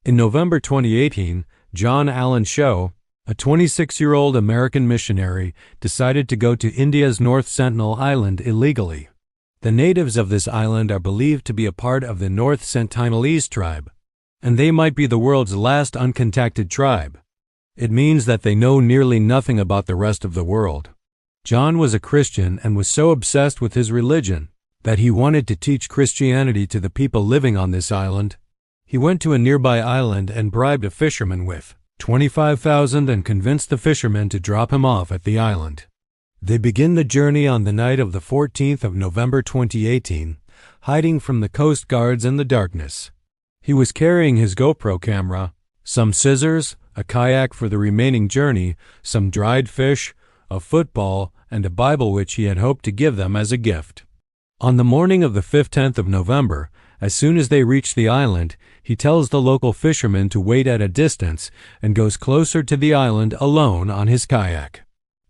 In November 2018, John Allen Shaw, a 26-year-old American missionary, decided to go to India's North Sentinel Island illegally. The natives of this island are believed to be a part of the North Sentinelese tribe, and they might be the world's last uncontacted tribe. It means that they know nearly nothing about the rest of the world. John was a Christian and was so obsessed with his religion that he wanted to teach Christianity to the people living on this island. He went to a nearby island and bribed a fisherman with $25,000 and convinced the fisherman to drop him off at the island. They begin the journey on the night of the 14th of November 2018, hiding from the coast guards in the darkness. He was carrying his GoPro camera, some scissors, a kayak for the remaining journey, some dried fish, a football, and a Bible which he had hoped to give them as a gift. On the morning of the 15th of November, as soon as they reach the island, he tells the local fishermen to wait at a distance and goes closer to the island alone on his kayak.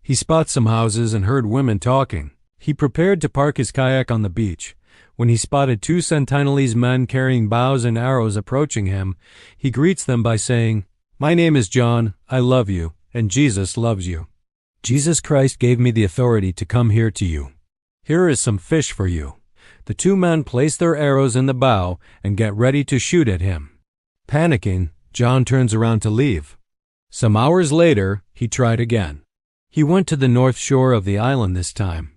He spots some houses and heard women talking. He prepared to park his kayak on the beach. When he spotted two Sentinelese men carrying bows and arrows approaching him, he greets them by saying, "My name is John, I love you, and Jesus loves you. Jesus Christ gave me the authority to come here to you. Here is some fish for you." The two men place their arrows in the bow and get ready to shoot at him. Panicking, John turns around to leave. Some hours later, he tried again. He went to the north shore of the island this time.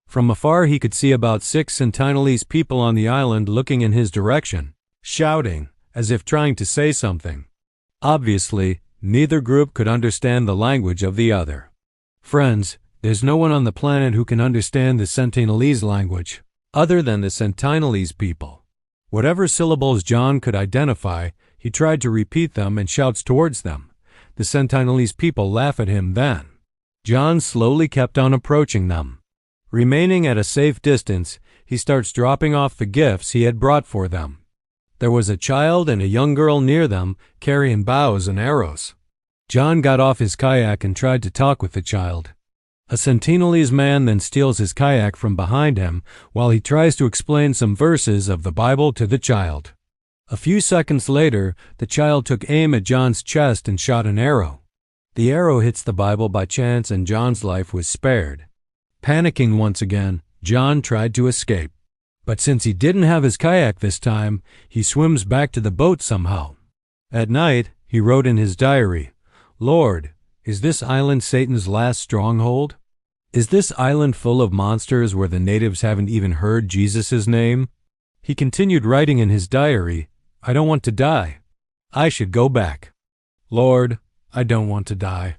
From afar he could see about 6 Sentinelese people on the island looking in his direction, shouting, as if trying to say something. Obviously, neither group could understand the language of the other. Friends, there's no one on the planet who can understand the Sentinelese language, other than the Sentinelese people. Whatever syllables John could identify, he tried to repeat them and shouts towards them. The Sentinelese people laugh at him then. John slowly kept on approaching them. Remaining at a safe distance, he starts dropping off the gifts he had brought for them. There was a child and a young girl near them, carrying bows and arrows. John got off his kayak and tried to talk with the child. A Sentinelese man then steals his kayak from behind him while he tries to explain some verses of the Bible to the child. A few seconds later, the child took aim at John's chest and shot an arrow. The arrow hits the Bible by chance and John's life was spared. Panicking once again, John tried to escape. But since he didn't have his kayak this time, he swims back to the boat somehow. At night, he wrote in his diary, "Lord, is this island Satan's last stronghold? Is this island full of monsters where the natives haven't even heard Jesus' name?" He continued writing in his diary, "I don't want to die. I should go back. Lord, I don't want to die."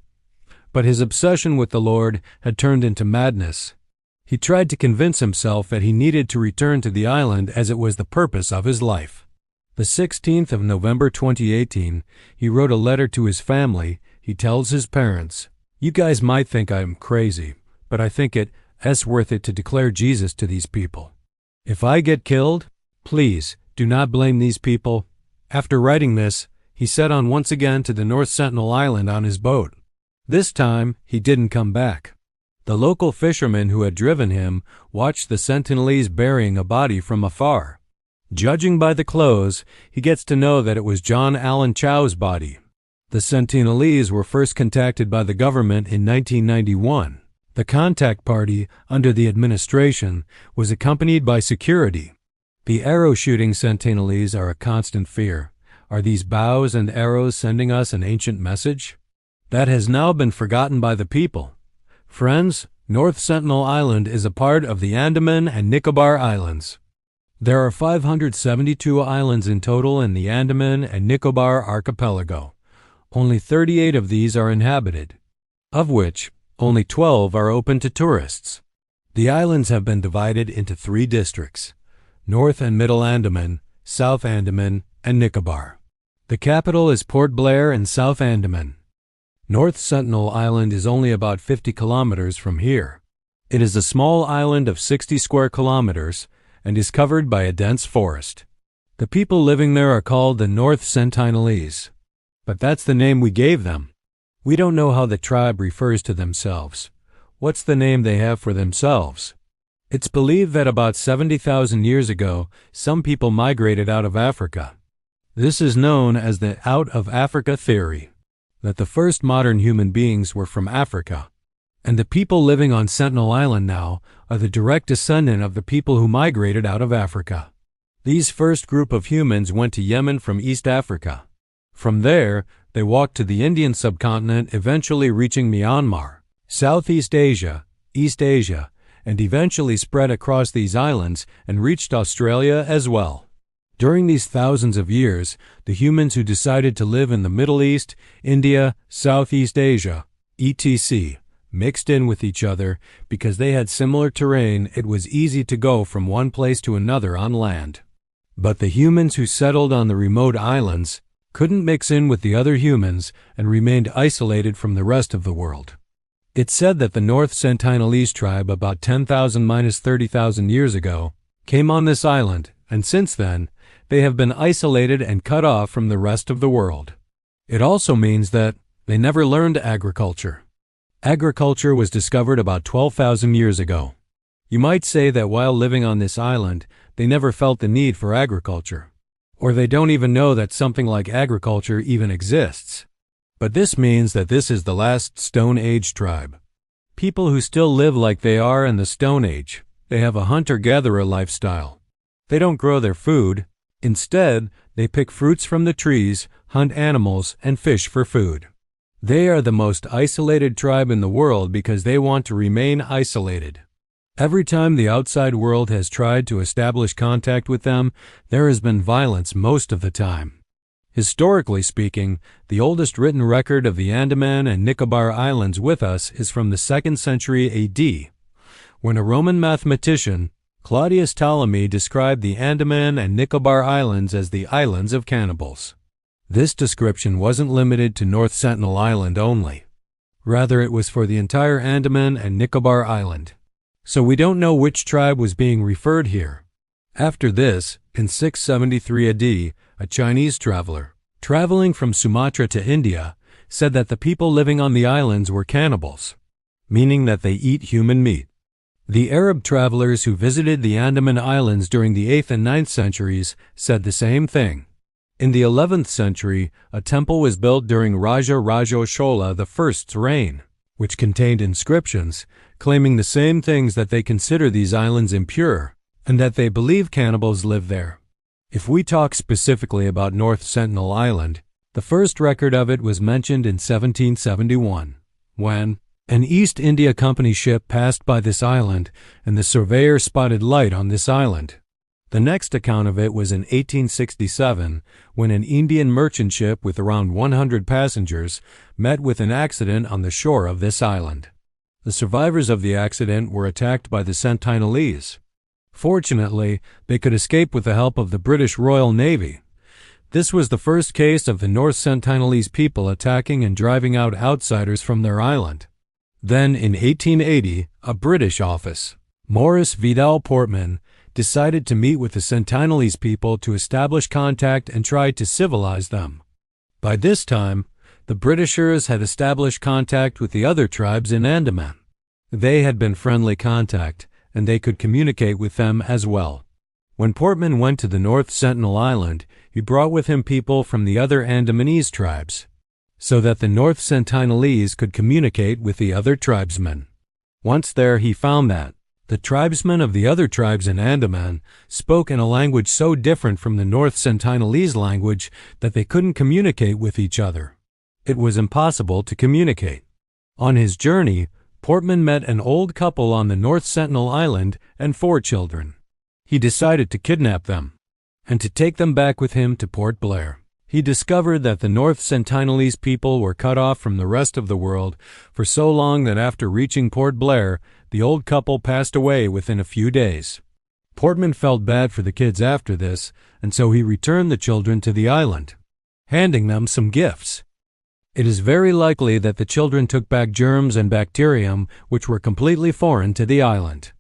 But his obsession with the Lord had turned into madness. He tried to convince himself that he needed to return to the island as it was the purpose of his life. The 16th of November 2018, he wrote a letter to his family. He tells his parents, "You guys might think I'm crazy, but I think it's worth it to declare Jesus to these people. If I get killed, please do not blame these people." After writing this, he set on once again to the North Sentinel Island on his boat. This time, he didn't come back. The local fishermen who had driven him watched the Sentinelese burying a body from afar. Judging by the clothes, he gets to know that it was John Allen Chow's body. The Sentinelese were first contacted by the government in 1991. The contact party, under the administration, was accompanied by security. The arrow-shooting Sentinelese are a constant fear. Are these bows and arrows sending us an ancient message? That has now been forgotten by the people. Friends, North Sentinel Island is a part of the Andaman and Nicobar Islands. There are 572 islands in total in the Andaman and Nicobar archipelago. Only 38 of these are inhabited, of which only 12 are open to tourists. The islands have been divided into 3 districts: North and Middle Andaman, South Andaman, and Nicobar. The capital is Port Blair in South Andaman. North Sentinel Island is only about 50 kilometers from here. It is a small island of 60 square kilometers and is covered by a dense forest. The people living there are called the North Sentinelese, but that's the name we gave them. We don't know how the tribe refers to themselves. What's the name they have for themselves? It's believed that about 70,000 years ago, some people migrated out of Africa. This is known as the out of Africa theory, that the first modern human beings were from Africa, and the people living on Sentinel Island now are the direct descendant of the people who migrated out of Africa. These first group of humans went to Yemen from East Africa. From there, they walked to the Indian subcontinent, eventually reaching Myanmar, Southeast Asia, East Asia, and eventually spread across these islands and reached Australia as well. During these thousands of years, the humans who decided to live in the Middle East, India, Southeast Asia, etc., mixed in with each other because they had similar terrain. It was easy to go from one place to another on land. But the humans who settled on the remote islands couldn't mix in with the other humans and remained isolated from the rest of the world. It's said that the North Sentinelese tribe about 10,000–30,000 years ago came on this island, and since then, they have been isolated and cut off from the rest of the world. It also means that they never learned agriculture. Agriculture was discovered about 12,000 years ago. You might say that while living on this island, they never felt the need for agriculture, or they don't even know that something like agriculture even exists. But this means that this is the last Stone Age tribe. People who still live like they are in the Stone Age. They have a hunter-gatherer lifestyle. They don't grow their food. Instead, they pick fruits from the trees, hunt animals, and fish for food. They are the most isolated tribe in the world because they want to remain isolated. Every time the outside world has tried to establish contact with them, there has been violence most of the time. Historically speaking, the oldest written record of the Andaman and Nicobar Islands with us is from the 2nd century AD, when a Roman mathematician, Claudius Ptolemy, described the Andaman and Nicobar Islands as the islands of cannibals. This description wasn't limited to North Sentinel Island only. Rather, it was for the entire Andaman and Nicobar Island. So we don't know which tribe was being referred here. After this, in 673 AD, a Chinese traveler, traveling from Sumatra to India, said that the people living on the islands were cannibals, meaning that they eat human meat. The Arab travelers who visited the Andaman Islands during the 8th and 9th centuries said the same thing. In the 11th century, a temple was built during Raja Chola I's reign, which contained inscriptions claiming the same things, that they consider these islands impure and that they believe cannibals live there. If we talk specifically about North Sentinel Island, the first record of it was mentioned in 1771, when an East India Company ship passed by this island and the surveyor spotted light on this island. The next account of it was in 1867, when an Indian merchant ship with around 100 passengers met with an accident on the shore of this island. The survivors of the accident were attacked by the Sentinelese. Fortunately, they could escape with the help of the British Royal Navy. This was the first case of the North Sentinelese people attacking and driving out outsiders from their island. Then, in 1880, a British office, Maurice Vidal Portman, decided to meet with the Sentinelese people to establish contact and try to civilize them. By this time, the Britishers had established contact with the other tribes in Andaman. They had been friendly contact, and they could communicate with them as well. When Portman went to the North Sentinel Island, he brought with him people from the other Andamanese tribes, so that the North Sentinelese could communicate with the other tribesmen. Once there, he found that the tribesmen of the other tribes in Andaman spoke in a language so different from the North Sentinelese language that they couldn't communicate with each other. It was impossible to communicate. On his journey, Portman met an old couple on the North Sentinel Island and 4 children. He decided to kidnap them and to take them back with him to Port Blair. He discovered that the North Sentinelese people were cut off from the rest of the world for so long that after reaching Port Blair, the old couple passed away within a few days. Portman felt bad for the kids after this, and so he returned the children to the island, handing them some gifts. It is very likely that the children took back germs and bacterium which were completely foreign to the island.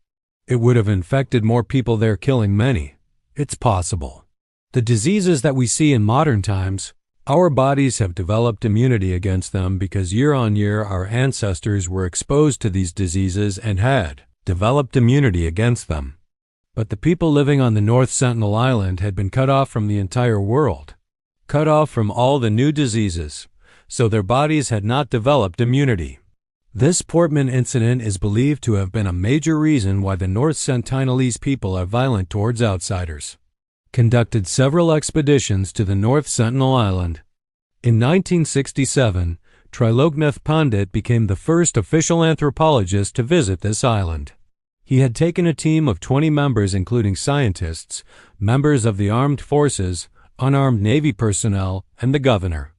It would have infected more people there, killing many. It's possible. The diseases that we see in modern times, our bodies have developed immunity against them because year on year our ancestors were exposed to these diseases and had developed immunity against them. But the people living on the North Sentinel Island had been cut off from the entire world. cut off from all the new diseases, so their bodies had not developed immunity. This Portman incident is believed to have been a major reason why the North Sentinelese people are violent towards outsiders. Conducted several expeditions to the North Sentinel Island. In 1967, Triloknath Pandit became the first official anthropologist to visit this island. He had taken a team of 20 members including scientists, members of the armed forces, unarmed Navy personnel, and the governor.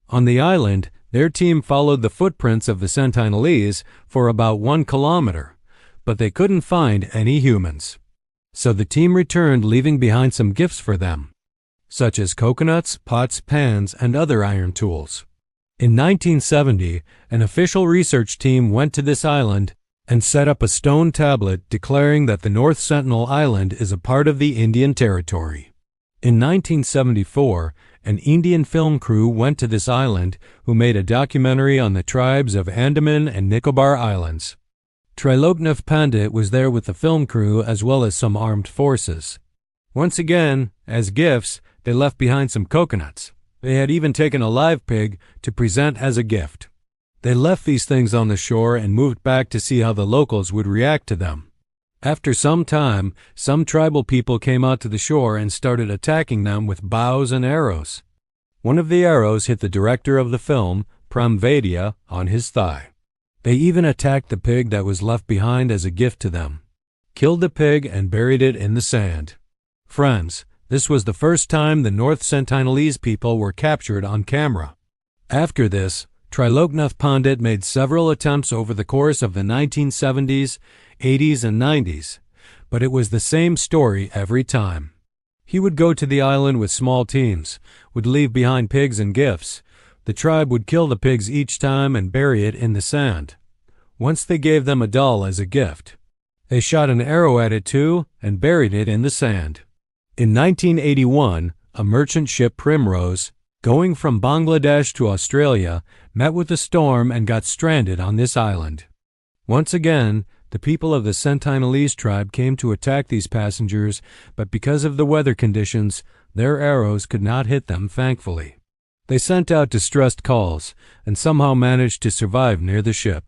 On the island, their team followed the footprints of the Sentinelese for about 1 kilometer, but they couldn't find any humans. So the team returned, leaving behind some gifts for them, such as coconuts, pots, pans, and other iron tools. In 1970, an official research team went to this island and set up a stone tablet declaring that the North Sentinel Island is a part of the Indian Territory. In 1974, an Indian film crew went to this island who made a documentary on the tribes of Andaman and Nicobar Islands. Triloknath Pandit was there with the film crew as well as some armed forces. Once again, as gifts, they left behind some coconuts. They had even taken a live pig to present as a gift. They left these things on the shore and moved back to see how the locals would react to them. After some time, some tribal people came out to the shore and started attacking them with bows and arrows. One of the arrows hit the director of the film, Pramvadia, on his thigh. They even attacked the pig that was left behind as a gift to them, killed the pig and buried it in the sand. Friends, this was the first time the North Sentinelese people were captured on camera. After this, Triloknath Pandit made several attempts over the course of the 1970s, 80s, and 90s, but it was the same story every time. He would go to the island with small teams, would leave behind pigs and gifts. The tribe would kill the pigs each time and bury it in the sand. Once they gave them a doll as a gift. They shot an arrow at it too and buried it in the sand. In 1981, a merchant ship Primrose, going from Bangladesh to Australia, met with a storm and got stranded on this island. Once again, the people of the Sentinelese tribe came to attack these passengers, but because of the weather conditions, their arrows could not hit them, thankfully. They sent out distressed calls and somehow managed to survive near the ship.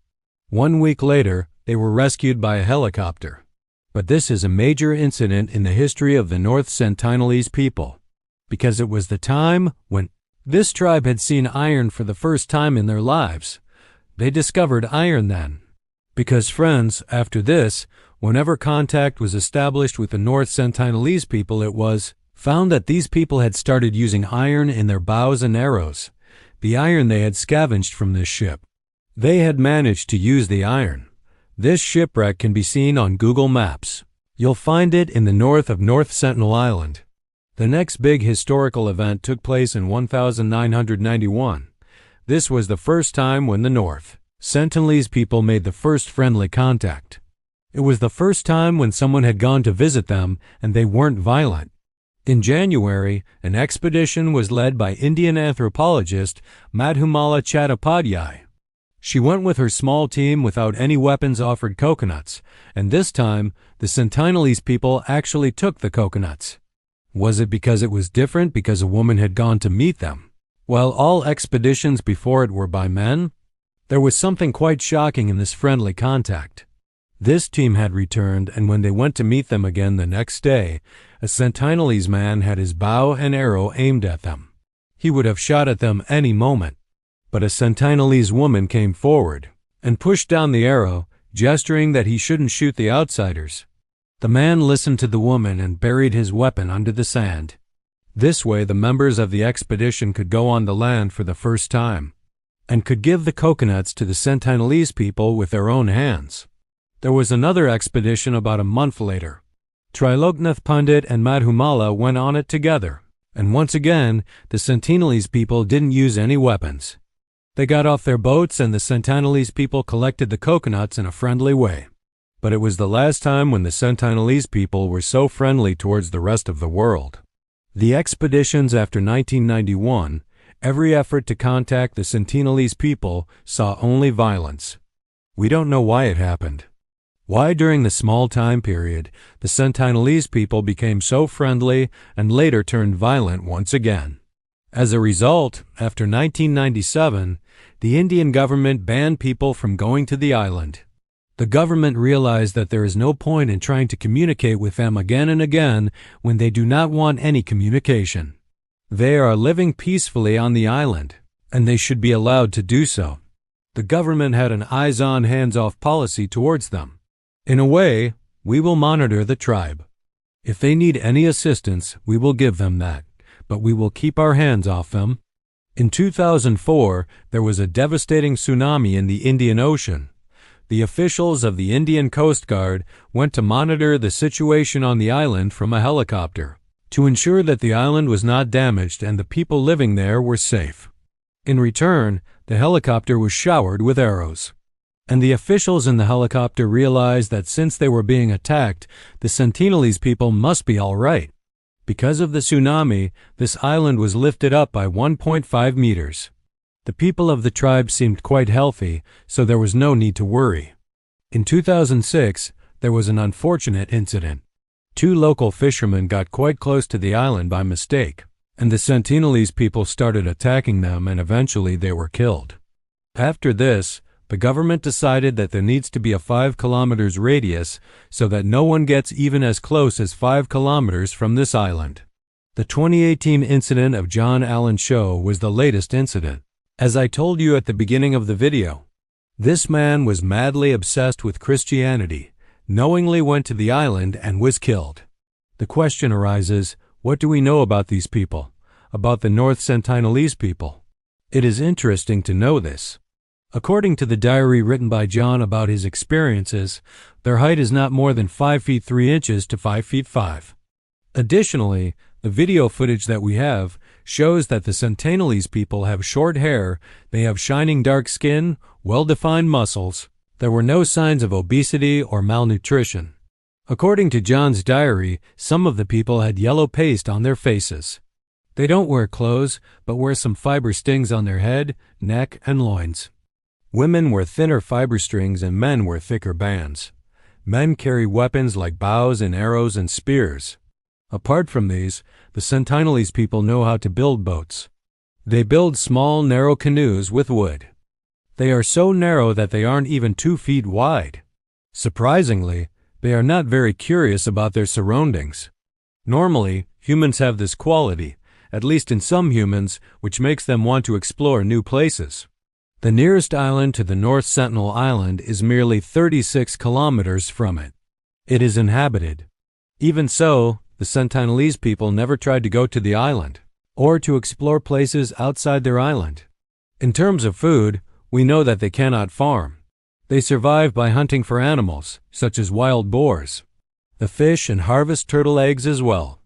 1 week later, they were rescued by a helicopter. But this is a major incident in the history of the North Sentinelese people, because it was the time when this tribe had seen iron for the first time in their lives. They discovered iron then. Because, friends, after this, whenever contact was established with the North Sentinelese people, it was found that these people had started using iron in their bows and arrows, the iron they had scavenged from this ship. They had managed to use the iron. This shipwreck can be seen on Google Maps. You'll find it in the north of North Sentinel Island. The next big historical event took place in 1991. This was the first time when the North Sentinelese people made the first friendly contact. It was the first time when someone had gone to visit them and they weren't violent. In January, an expedition was led by Indian anthropologist Madhumala Chattopadhyay. She went with her small team without any weapons, offered coconuts, and this time the Sentinelese people actually took the coconuts. Was it because it was different because a woman had gone to meet them, while all expeditions before it were by men? There was something quite shocking in this friendly contact. This team had returned, and when they went to meet them again the next day, a Sentinelese man had his bow and arrow aimed at them. He would have shot at them any moment, but a Sentinelese woman came forward and pushed down the arrow, gesturing that he shouldn't shoot the outsiders. The man listened to the woman and buried his weapon under the sand. This way the members of the expedition could go on the land for the first time, and could give the coconuts to the Sentinelese people with their own hands. There was another expedition about a month later. Triloknath Pandit and Madhumala went on it together, and once again the Sentinelese people didn't use any weapons. They got off their boats and the Sentinelese people collected the coconuts in a friendly way. But it was the last time when the Sentinelese people were so friendly towards the rest of the world. The expeditions after 1991, every effort to contact the Sentinelese people saw only violence. We don't know why it happened. Why during the small time period the Sentinelese people became so friendly and later turned violent once again. As a result, after 1997, the Indian government banned people from going to the island. The government realized that there is no point in trying to communicate with them again and again when they do not want any communication. They are living peacefully on the island, and they should be allowed to do so. The government had an eyes-on, hands-off policy towards them. In a way, we will monitor the tribe. If they need any assistance, we will give them that, but we will keep our hands off them. In 2004, there was a devastating tsunami in the Indian Ocean. The officials of the Indian Coast Guard went to monitor the situation on the island from a helicopter to ensure that the island was not damaged and the people living there were safe. In return, the helicopter was showered with arrows. And the officials in the helicopter realized that since they were being attacked, the Sentinelese people must be all right. Because of the tsunami, this island was lifted up by 1.5 meters. The people of the tribe seemed quite healthy, so there was no need to worry. In 2006, there was an unfortunate incident. 2 local fishermen got quite close to the island by mistake, and the Sentinelese people started attacking them, and eventually they were killed. After this, the government decided that there needs to be a 5 kilometers radius so that no one gets even as close as 5 kilometers from this island. The 2018 incident of John Allen Show was the latest incident. As I told you at the beginning of the video, this man was madly obsessed with Christianity, knowingly went to the island and was killed. The question arises, what do we know about these people, about the North Sentinelese people? It is interesting to know this. According to the diary written by John about his experiences, their height is not more than 5 feet 3 inches to 5 feet 5. Additionally, the video footage that we have shows that the Sentinelese people have short hair, they have shining dark skin, well-defined muscles. There were no signs of obesity or malnutrition. According to John's diary, some of the people had yellow paste on their faces. They don't wear clothes, but wear some fiber stings on their head, neck, and loins. Women wear thinner fiber strings and men wear thicker bands. Men carry weapons like bows and arrows and spears. Apart from these, the Sentinelese people know how to build boats. They build small, narrow canoes with wood. They are so narrow that they aren't even 2 feet wide. Surprisingly, they are not very curious about their surroundings. Normally, humans have this quality, at least in some humans, which makes them want to explore new places. The nearest island to the North Sentinel Island is merely 36 kilometers from it. It is inhabited. Even so, the Sentinelese people never tried to go to the island, or to explore places outside their island. In terms of food, we know that they cannot farm. They survive by hunting for animals, such as wild boars. The fish and harvest turtle eggs as well.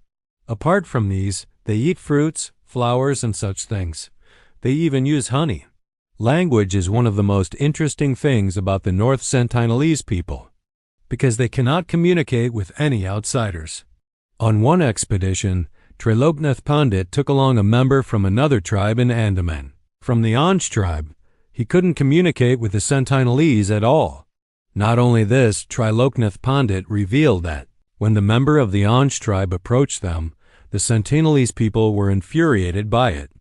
Apart from these, they eat fruits, flowers, and such things. They even use honey. Language is one of the most interesting things about the North Sentinelese people, because they cannot communicate with any outsiders. On one expedition, Triloknath Pandit took along a member from another tribe in Andaman. From the Anj tribe, he couldn't communicate with the Sentinelese at all. Not only this, Triloknath Pandit revealed that, when the member of the Anj tribe approached them, the Sentinelese people were infuriated by it.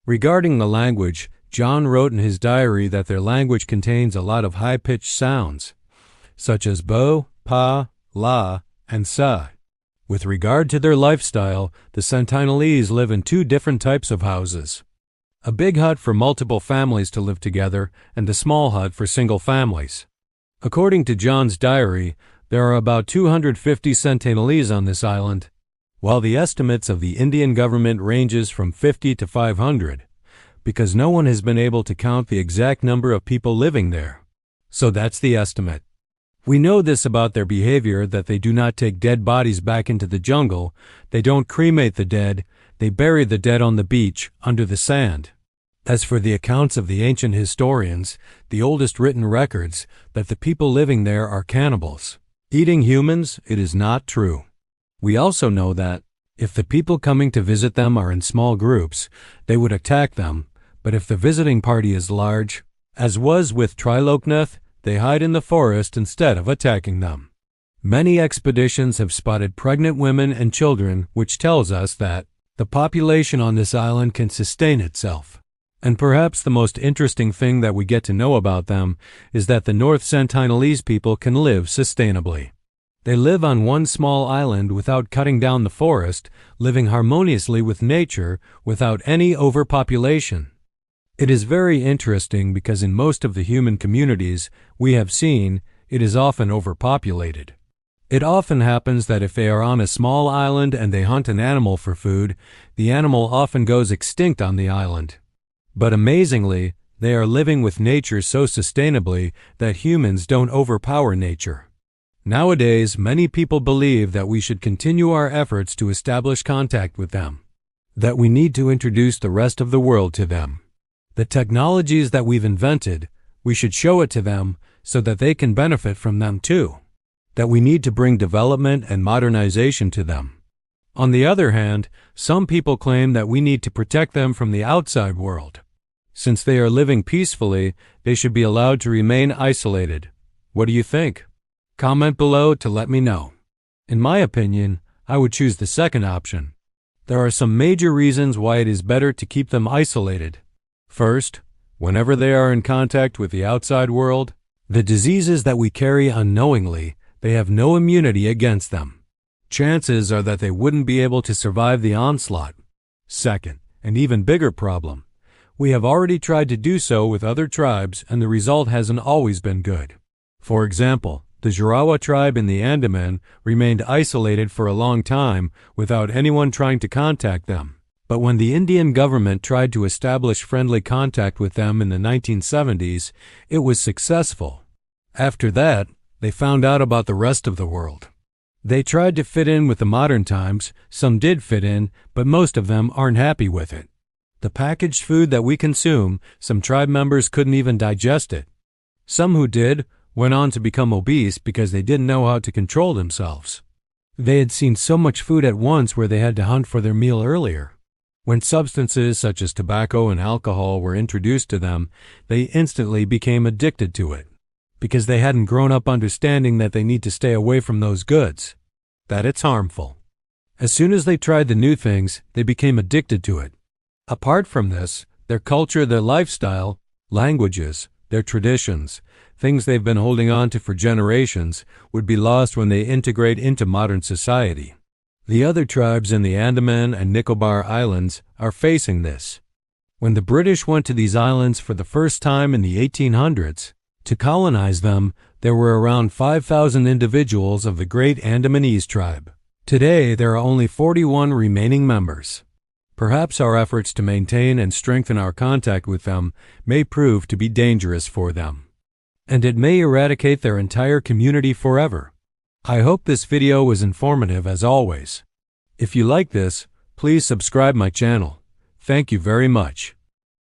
Regarding the language, John wrote in his diary that their language contains a lot of high-pitched sounds, such as bo, pa, la, and sa. With regard to their lifestyle, the Sentinelese live in 2 different types of houses. A big hut for multiple families to live together, and a small hut for single families. According to John's diary, there are about 250 Sentinelese on this island, while the estimates of the Indian government ranges from 50 to 500, because no one has been able to count the exact number of people living there. So that's the estimate. We know this about their behavior, that they do not take dead bodies back into the jungle, they don't cremate the dead, they bury the dead on the beach, under the sand. As for the accounts of the ancient historians, the oldest written records, that the people living there are cannibals, eating humans, it is not true. We also know that, if the people coming to visit them are in small groups, they would attack them, but if the visiting party is large, as was with Triloknath, they hide in the forest instead of attacking them. Many expeditions have spotted pregnant women and children, which tells us that The population on this island can sustain itself. And perhaps the most interesting thing that we get to know about them is that the North Sentinelese people can live sustainably. They live on one small island without cutting down the forest, living harmoniously with nature without any overpopulation. It is very interesting because in most of the human communities we have seen, it is often overpopulated. It often happens that if they are on a small island and they hunt an animal for food, the animal often goes extinct on the island. But amazingly, they are living with nature so sustainably that humans don't overpower nature. Nowadays, many people believe that we should continue our efforts to establish contact with them, that we need to introduce the rest of the world to them. The technologies that we've invented, we should show it to them so that they can benefit from them too, that we need to bring development and modernization to them. On the other hand, some people claim that we need to protect them from the outside world. Since they are living peacefully, they should be allowed to remain isolated. What do you think? Comment below to let me know. In my opinion, I would choose the second option. There are some major reasons why it is better to keep them isolated. First, whenever they are in contact with the outside world, the diseases that we carry unknowingly, they have no immunity against them. Chances are that they wouldn't be able to survive the onslaught. Second, an even bigger problem. We have already tried to do so with other tribes and the result hasn't always been good. For example, the Jarawa tribe in the Andaman remained isolated for a long time without anyone trying to contact them. But when the Indian government tried to establish friendly contact with them in the 1970s, it was successful. After that, they found out about the rest of the world. They tried to fit in with the modern times, some did fit in, but most of them aren't happy with it. The packaged food that we consume, some tribe members couldn't even digest it. Some who did went on to become obese because they didn't know how to control themselves. They had seen so much food at once where they had to hunt for their meal earlier. When substances such as tobacco and alcohol were introduced to them, they instantly became addicted to it, because they hadn't grown up understanding that they need to stay away from those goods, that it's harmful. As soon as they tried the new things, they became addicted to it. Apart from this, their culture, their lifestyle, languages, their traditions, things they've been holding on to for generations, would be lost when they integrate into modern society. The other tribes in the Andaman and Nicobar Islands are facing this. When the British went to these islands for the first time in the 1800s, to colonize them, there were around 5,000 individuals of the great Andamanese tribe. Today, there are only 41 remaining members. Perhaps our efforts to maintain and strengthen our contact with them may prove to be dangerous for them, and it may eradicate their entire community forever. I hope this video was informative as always. If you like this, please subscribe my channel. Thank you very much.